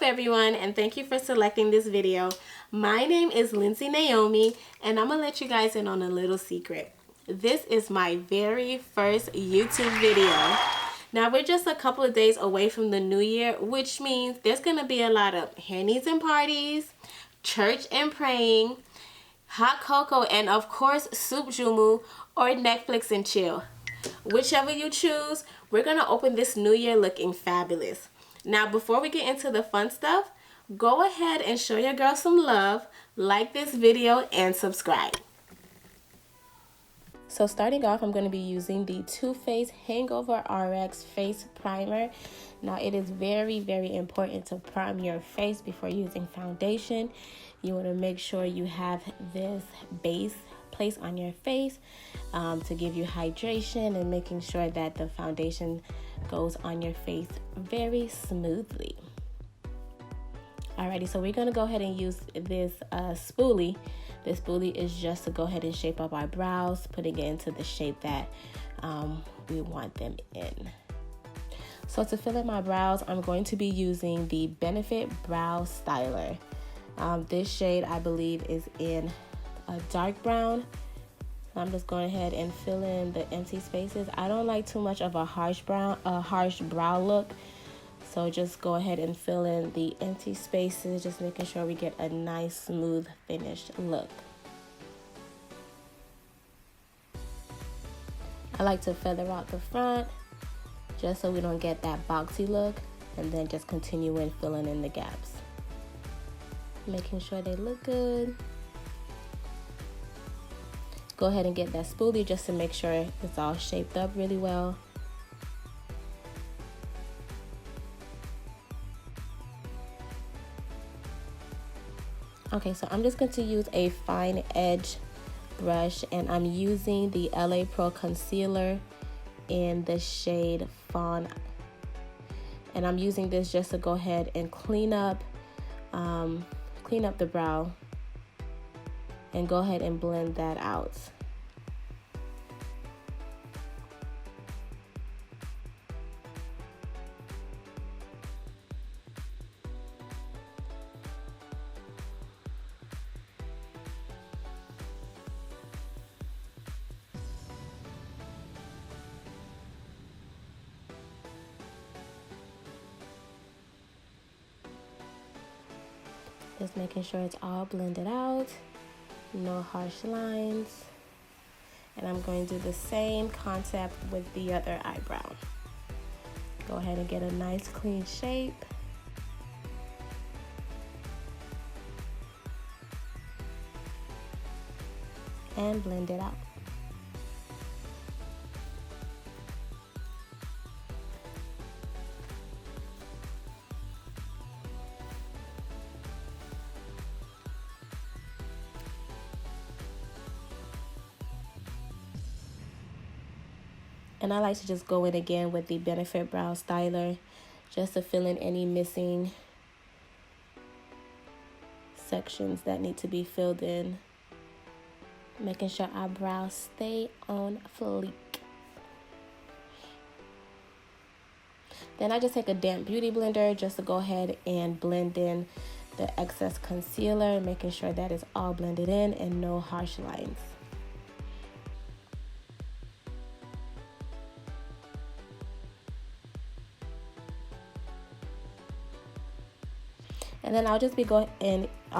everyone, and thank you for selecting this video. My name is Lindsay Naomi, and I'm gonna let you guys in on a little secret. This is my very first YouTube video. Now we're just a couple of days away from the new year, which means there's gonna be a lot of hennies and parties, church and praying, hot cocoa, and of course soup jumu or Netflix and chill. Whichever you choose, we're gonna open this new year looking fabulous. Now before we get into the fun stuff, go ahead and show your girl some love, like this video, and subscribe. So starting off, I'm going to be using the Too Faced Hangover RX Face Primer. Now it is very, very important to prime your face before using foundation. You want to make sure you have this base placed on your face to give you hydration and making sure that the foundation goes on your face very smoothly. Alrighty, so we're going to go ahead and use this spoolie. This spoolie is just to go ahead and shape up our brows, putting it into the shape that we want them in. So to fill in my brows, I'm going to be using the Benefit Brow Styler. This shade, I believe, is in a dark brown. I'm just going ahead and fill in the empty spaces. I don't like too much of a harsh brow look. So just go ahead and fill in the empty spaces, just making sure we get a nice, smooth, finished look. I like to feather out the front, just so we don't get that boxy look, and then just continue in filling in the gaps. Making sure they look good. Go ahead and get that spoolie just to make sure it's all shaped up really well. Okay, so I'm just going to use a fine edge brush, and I'm using the LA Pro Concealer in the shade Fawn. And I'm using this just to go ahead and clean up the brow and go ahead and blend that out. Just making sure it's all blended out, no harsh lines. And I'm going to do the same concept with the other eyebrow. Go ahead and get a nice clean shape. And blend it out. And I like to just go in again with the Benefit Brow Styler just to fill in any missing sections that need to be filled in. Making sure our brows stay on fleek. Then I just take a damp beauty blender just to go ahead and blend in the excess concealer, making sure that it's all blended in and no harsh lines. And then I'll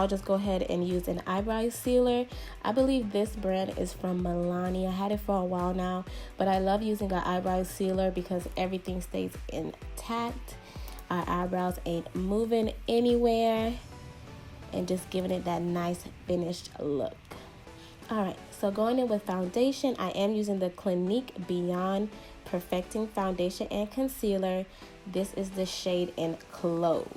just go ahead and use an eyebrow sealer. I believe this brand is from Milani. I had it for a while now, but I love using an eyebrow sealer because everything stays intact. Our eyebrows ain't moving anywhere, and just giving it that nice finished look. Alright, so going in with foundation, I am using the Clinique Beyond Perfecting Foundation and Concealer. This is the shade in Clove.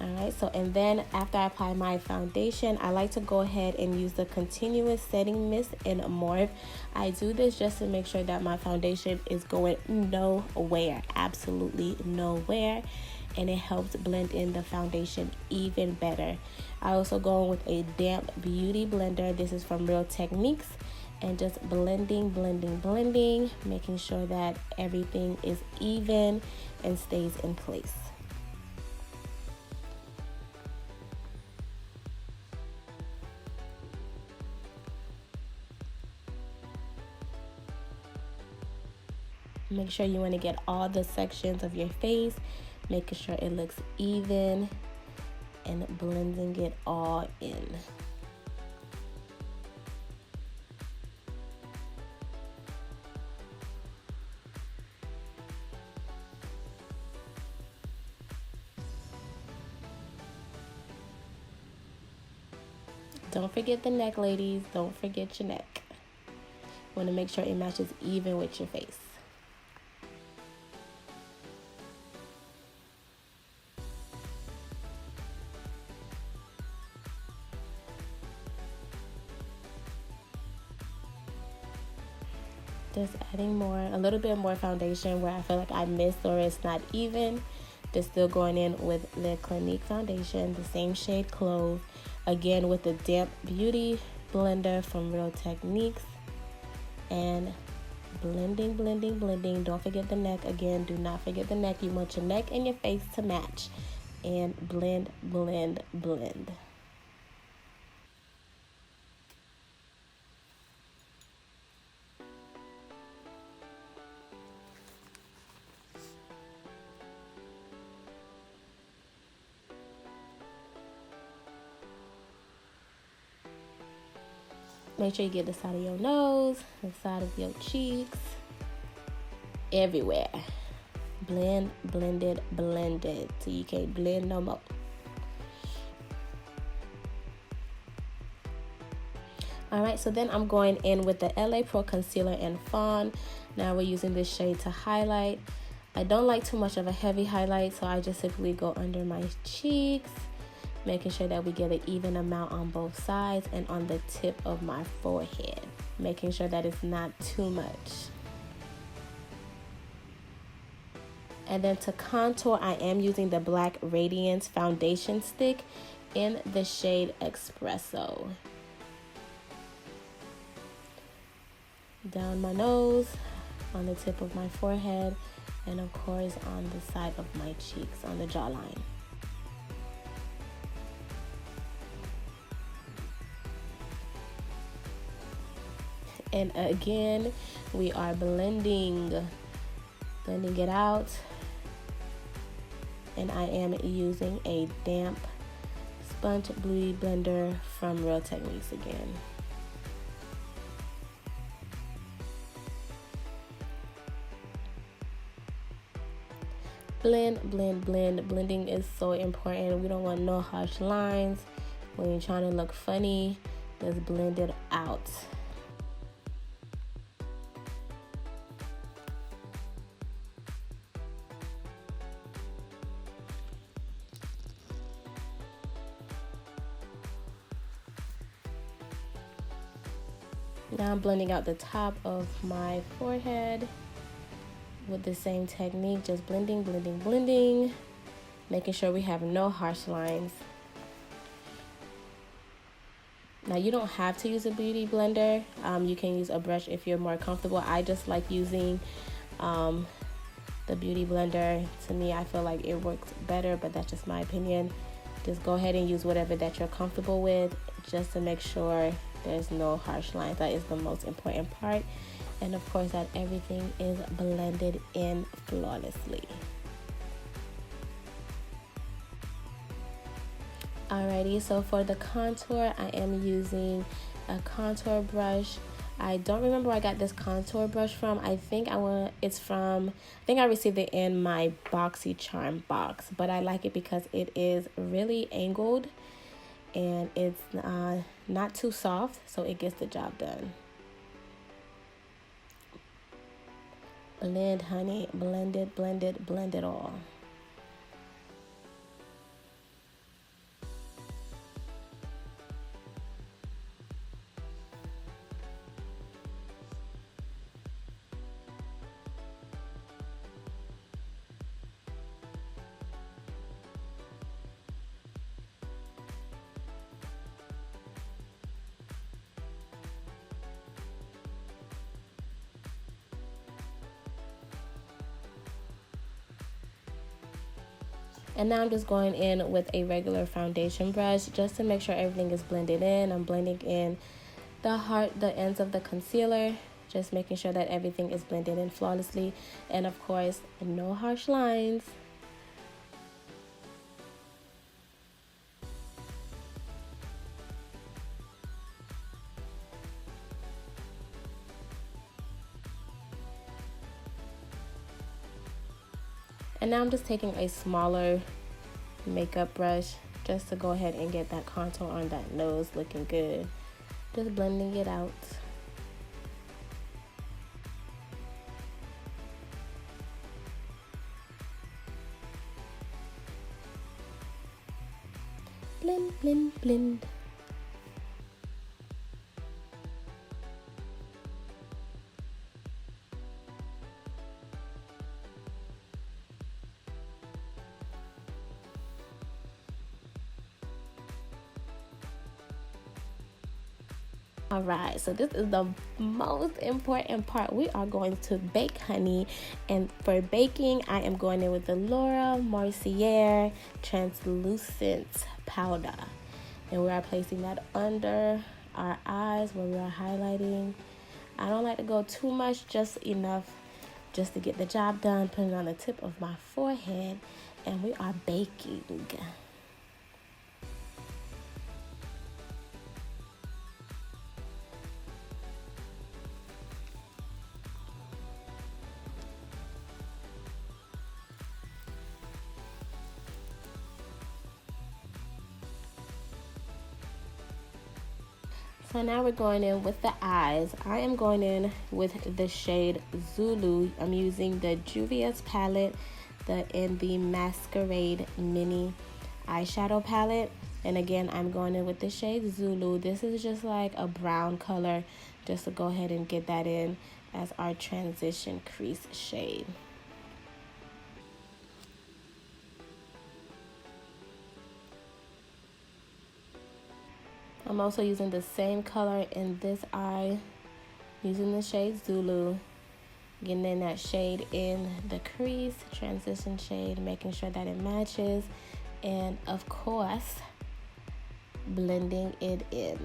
Alright, so and then after I apply my foundation, I like to go ahead and use the Continuous Setting Mist in Morphe. I do this just to make sure that my foundation is going nowhere, absolutely nowhere, and it helps blend in the foundation even better. I also go in with a damp beauty blender. This is from Real Techniques, and just blending, making sure that everything is even and stays in place. Make sure you want to get all the sections of your face, making sure it looks even and blending it all in. Don't forget the neck, ladies. Don't forget your neck. Want to make sure it matches even with your face. Just adding a little bit more foundation where I feel like I missed or it's not even. Just still going in with the Clinique foundation, the same shade Clove. Again with the damp beauty blender from Real Techniques. And blending, blending, blending. Don't forget the neck. Again, do not forget the neck. You want your neck and your face to match. And blend, blend, blend. Make sure you get the side of your nose, the side of your cheeks, everywhere. Blend, blended, blended till you can't blend no more. Alright, so then I'm going in with the LA Pro Concealer in Fawn. Now we're using this shade to highlight. I don't like too much of a heavy highlight, so I just simply go under my cheeks, making sure that we get an even amount on both sides and on the tip of my forehead, making sure that it's not too much. And then to contour, I am using the black Radiance foundation stick in the shade Espresso. Down my nose, on the tip of my forehead, and of course on the side of my cheeks, on the jawline. And again, we are blending it out. And I am using a damp sponge beauty blender from Real Techniques again. Blend, blend, blend. Blending is so important. We don't want no harsh lines. When you're trying to look funny, just blend it out. Now I'm blending out the top of my forehead with the same technique, just blending, blending, blending, making sure we have no harsh lines. Now you don't have to use a beauty blender. You can use a brush if you're more comfortable. I just like using the beauty blender. To me, I feel like it works better, but that's just my opinion. Just go ahead and use whatever that you're comfortable with, just to make sure there's no harsh lines. That is the most important part. And of course that everything is blended in flawlessly. Alrighty, so for the contour, I am using a contour brush. I don't remember where I got this contour brush from. I think I received it in my BoxyCharm box, but I like it because it is really angled and it's not too soft, so it gets the job done. Blend, honey, blend it, blend it, blend it all. And now I'm just going in with a regular foundation brush just to make sure everything is blended in. I'm blending in the ends of the concealer, Just making sure that everything is blended in flawlessly. And of course, no harsh lines. And now I'm just taking a smaller makeup brush just to go ahead and get that contour on that nose looking good. Just blending it out. Blend, blend, blend. Alright, so this is the most important part. We are going to bake, honey. And for baking, I am going in with the Mercier translucent powder. And we are placing that under our eyes where we are highlighting. I don't like to go too much, just enough just to get the job done. Put it on the tip of my forehead, and we are baking. So now we're going in with the eyes. I am going in with the shade Zulu. I'm using the Juvia's palette in the Masquerade mini eyeshadow palette. And again, I'm going in with the shade Zulu. This is just like a brown color, just to go ahead and get that in as our transition crease shade. I'm also using the same color in this eye, using the shade Zulu, getting in that shade in the crease, transition shade, making sure that it matches, and of course, blending it in.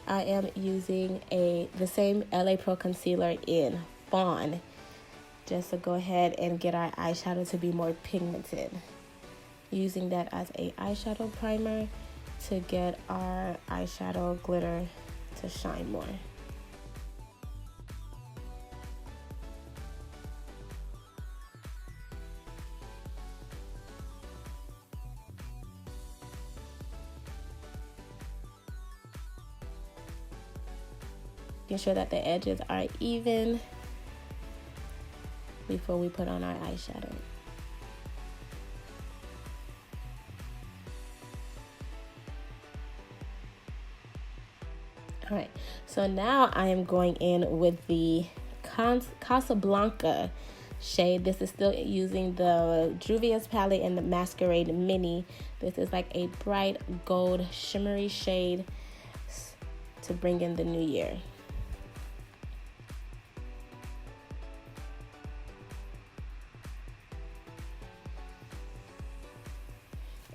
I am using the same LA Pro concealer in Fawn, just to go ahead and get our eyeshadow to be more pigmented. Using that as a eyeshadow primer to get our eyeshadow glitter to shine more. Making sure that the edges are even before we put on our eyeshadow. All right, so now I am going in with the Casablanca shade. This is still using the Juvia's palette and the Masquerade mini. This is like a bright gold shimmery shade to bring in the new year.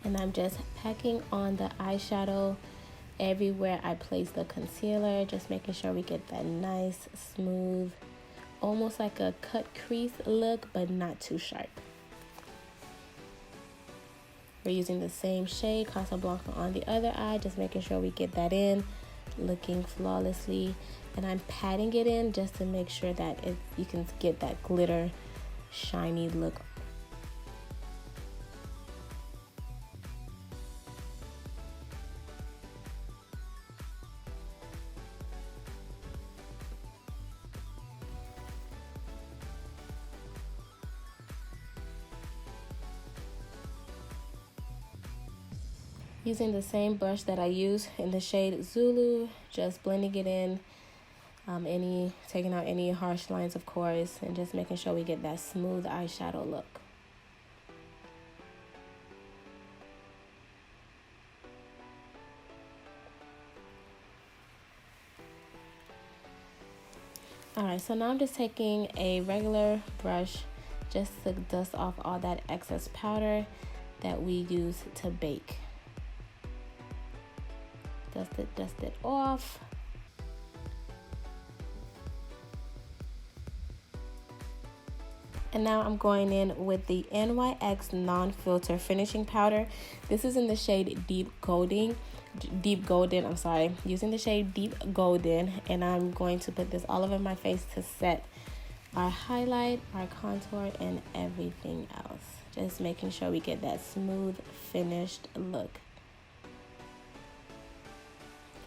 And I'm just packing on the eyeshadow everywhere I place the concealer, just making sure we get that nice, smooth, almost like a cut crease look, but not too sharp. We're using the same shade, Casablanca, on the other eye, just making sure we get that in, looking flawlessly. And I'm patting it in just to make sure that you can get that glitter, shiny look. Using the same brush that I use in the shade Zulu, just blending it in, taking out any harsh lines, of course, and just making sure we get that smooth eyeshadow look. Alright, so now I'm just taking a regular brush just to dust off all that excess powder that we use to bake. Dust it off. And now I'm going in with the NYX non-filter finishing powder. This is in the shade Deep Golden, I'm sorry. Using the shade Deep Golden, and I'm going to put this all over my face to set our highlight, our contour, and everything else. Just making sure we get that smooth, finished look.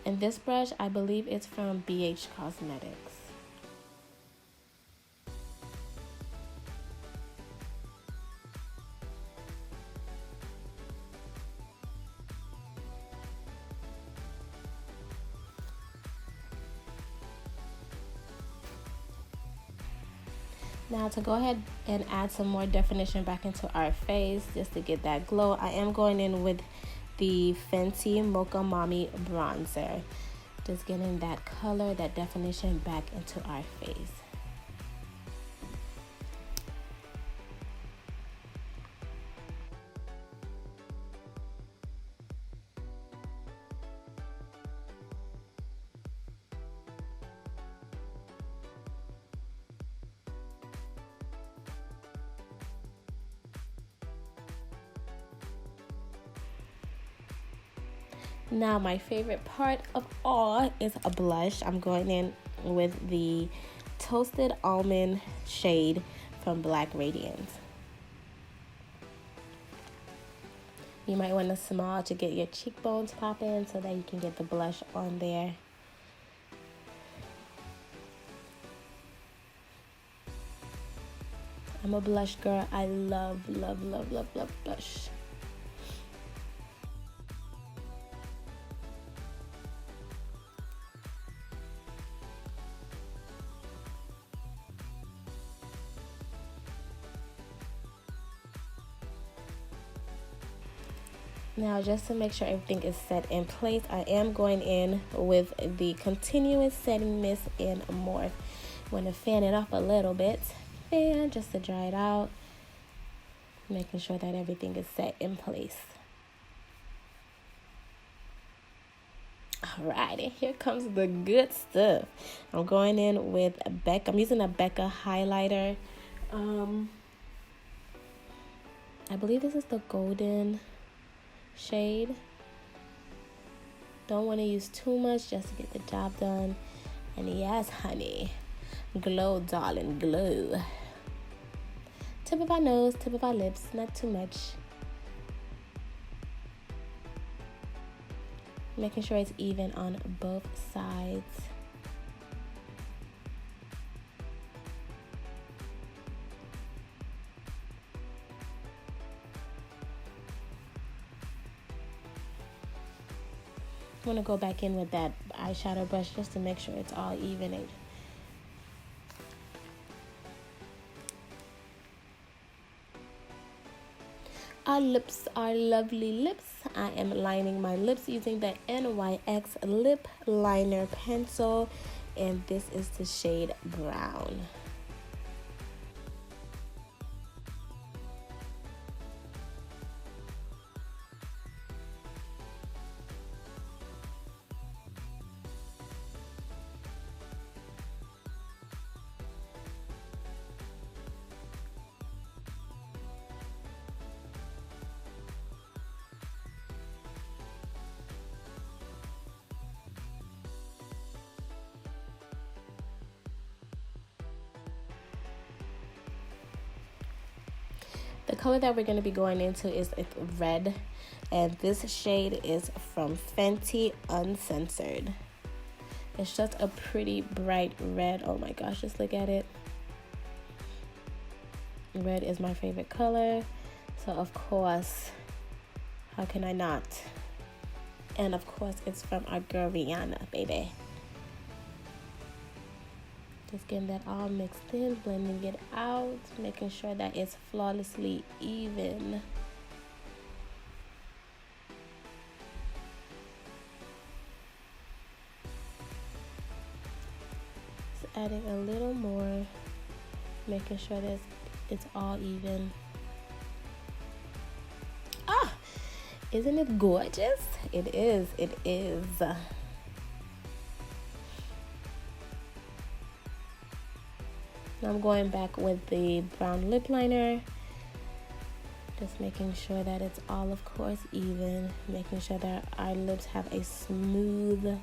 And this brush, I believe it's from BH Cosmetics. Now to go ahead and add some more definition back into our face just to get that glow, I am going in with the Fenty Mocha Mommy bronzer. Just getting that color, that definition back into our face. Now my favorite part of all is a blush. I'm going in with the Toasted Almond shade from Black Radiance. You might want a small to get your cheekbones popping so that you can get the blush on there. I'm a blush girl. I love blush. Now, just to make sure everything is set in place, I am going in with the Continuous Setting Mist in Morphe. I'm going to fan it off a little bit, and just to dry it out, making sure that everything is set in place. Alright, and here comes the good stuff. I'm going in with Becca. I'm using a Becca highlighter. I believe this is the golden shade. Don't want to use too much just to get the job done. And yes, honey, glow, darling, glow. Tip of our nose, tip of our lips, not too much. Making sure it's even on both sides. I'm going to go back in with that eyeshadow brush just to make sure it's all even. Our lips are lovely lips. I am lining my lips using the NYX lip liner pencil, and this is the shade Brown. The color that we're going to be going into is red, and this shade is from Fenty Uncensored. It's just a pretty bright red. Oh my gosh, just look at it. Red is my favorite color, so of course, how can I not? And of course, it's from our girl Rihanna, baby. Just getting that all mixed in, blending it out, making sure that it's flawlessly even. adding a little more, making sure that it's all even. Ah, isn't it gorgeous? It is, it is. I'm going back with the brown lip liner, just making sure that it's all, of course, even, making sure that our lips have a smooth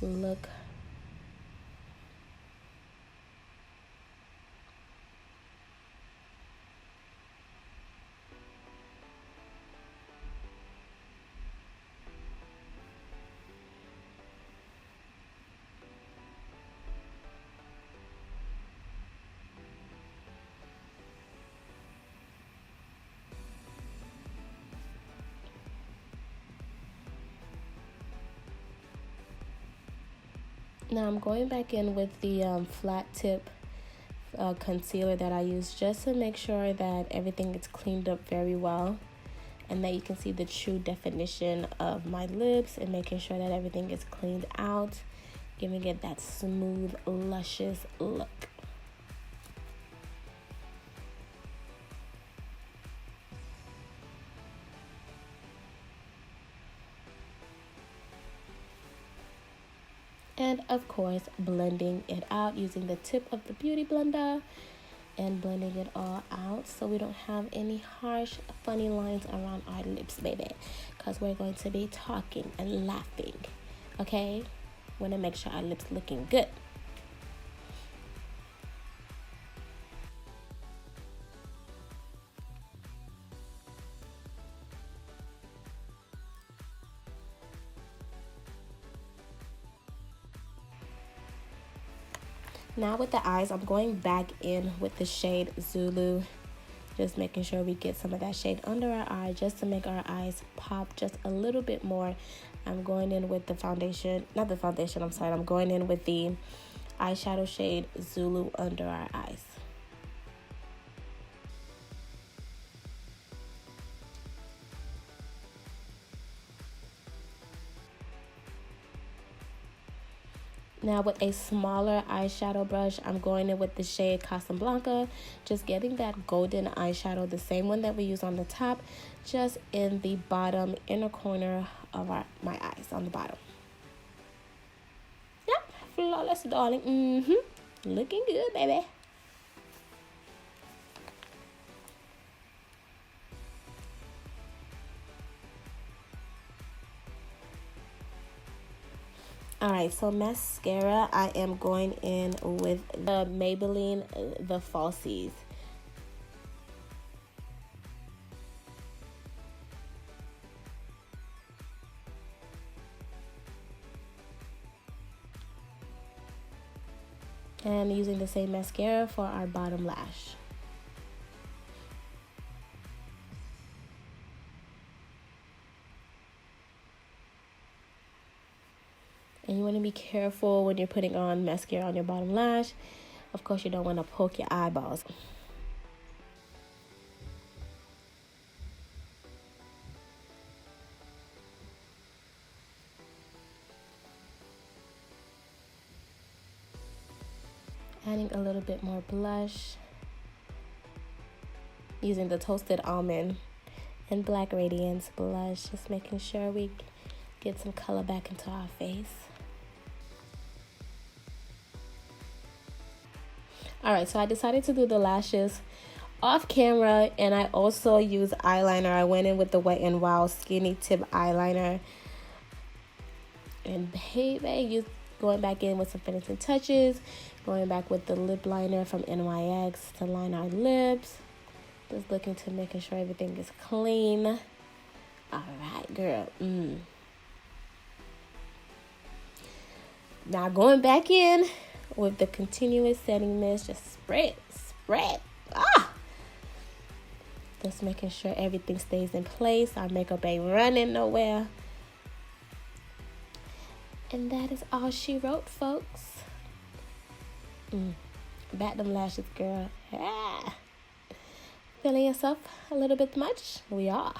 look. Now I'm going back in with the flat tip concealer that I use, just to make sure that everything gets cleaned up very well and that you can see the true definition of my lips, and making sure that everything is cleaned out, giving it that smooth, luscious look. And of course, blending it out using the tip of the beauty blender and blending it all out so we don't have any harsh, funny lines around our lips, baby. Because we're going to be talking and laughing, okay? Want to make sure our lips looking good. Now with the eyes, I'm going back in with the shade Zulu, just making sure we get some of that shade under our eye, just to make our eyes pop just a little bit more. I'm going in with the foundation, not the foundation, I'm sorry, I'm going in with the eyeshadow shade Zulu under our eyes. Now with a smaller eyeshadow brush, I'm going in with the shade Casablanca, just getting that golden eyeshadow, the same one that we use on the top, just in the bottom inner corner of my eyes, on the bottom. Yep, flawless, darling. Looking good, baby. Alright, so mascara, I am going in with the Maybelline, the Falsies. And using the same mascara for our bottom lash. And you want to be careful when you're putting on mascara on your bottom lash. Of course, you don't want to poke your eyeballs. Adding a little bit more blush. Using the Toasted Almond and Black Radiance blush. Just making sure we get some color back into our face. Alright, so I decided to do the lashes off camera, and I also use eyeliner. I went in with the Wet n Wild Skinny Tip eyeliner. And baby, going back in with some finishing touches. Going back with the lip liner from NYX to line our lips. Just looking to making sure everything is clean. Alright, girl. Now going back in with the continuous setting mist, just spread. Just making sure everything stays in place. Our makeup ain't running nowhere. And that is all she wrote, folks. Back them lashes, girl. Feeling yourself a little bit much? We are.